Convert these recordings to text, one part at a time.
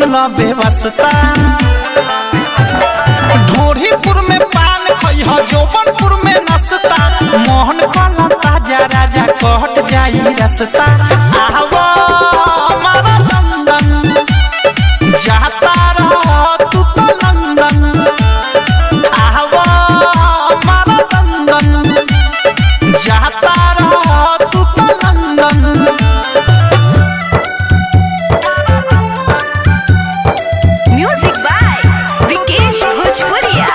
सुन लो बेवस्ता। ढोरीपुर में पान खइह जौबनपुर में नसता, मोहन कला ताजा राजा कट जाई रसता। आवा हमारा लंदन जाता रह तू तो लंदन, आवा हमारा लंदन जाता रह तू तो लंदन। म्यूजिक बाय विकेश भोजपुरिया।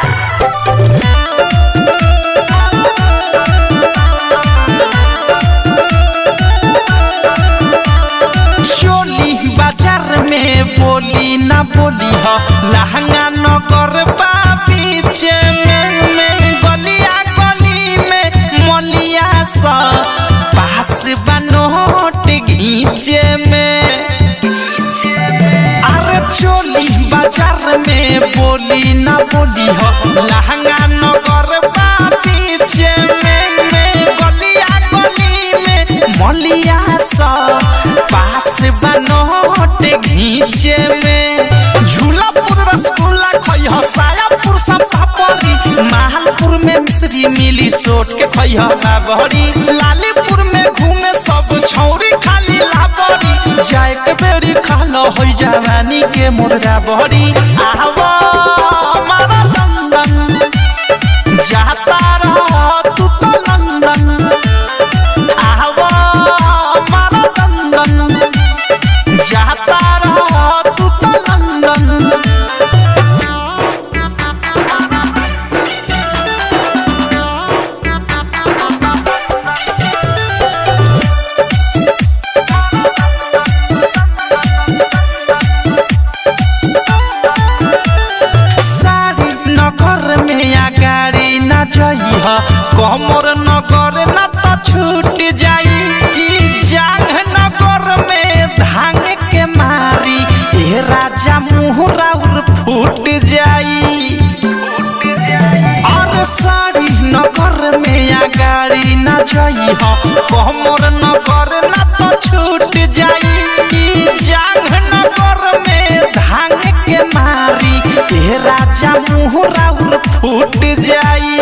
चोली बाजार में बोली ना बोली हो, लहंगा नगर बा पीछे में गलिया गली में मलिया सा पास बनोट घींचे में। अरे चोली बाजार में बोली ना बोली हो, लहंगा नगर बा पीछे में गलिया गली में मलिया सा पास बनोट घींचे में। झूलापुर रसगुल्ला खइह, सायापुर सब पापड़ी, माहलपुर में मिश्री मिली सोट के खइह बाबरी। लालीपुर में घूमे सब छौरी खाली लाबरी, जाए के बेरी खालो हो जवानी के मुर्गा बहरी। आवा हमारा लंदन जाता रह तू तो लंदन, आवा हमारा लंदन जाता रह तू तो लंदन। सारी नगर में या गाड़ी ना जइह, कमर नगर ना तो छूट जाई। जांग नगर में धांग के मारी ए राजा मुहरा उर फूट जाई। और सारी नगर में या गाड़ी ना जइह, कमर नगर ना तो छूट जाई। जांग नगर में धांग के मारी ए राजा मुहरा उर फूट जाई।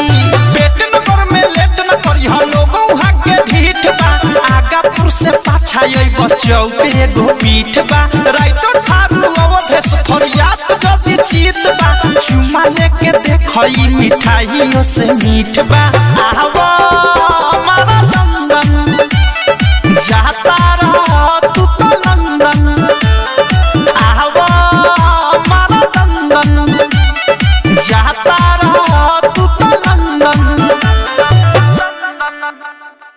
पेट नगर में लेट न करिह, लोगों हाके ढीठ बा। आगापुर से पाछा अइब चौक एगो पीठ बा। राइतो ठारू अवधेश फरियाद जदी चीत बा, चुमा लेके देखई मिठाइयों से मीठ बा। आवा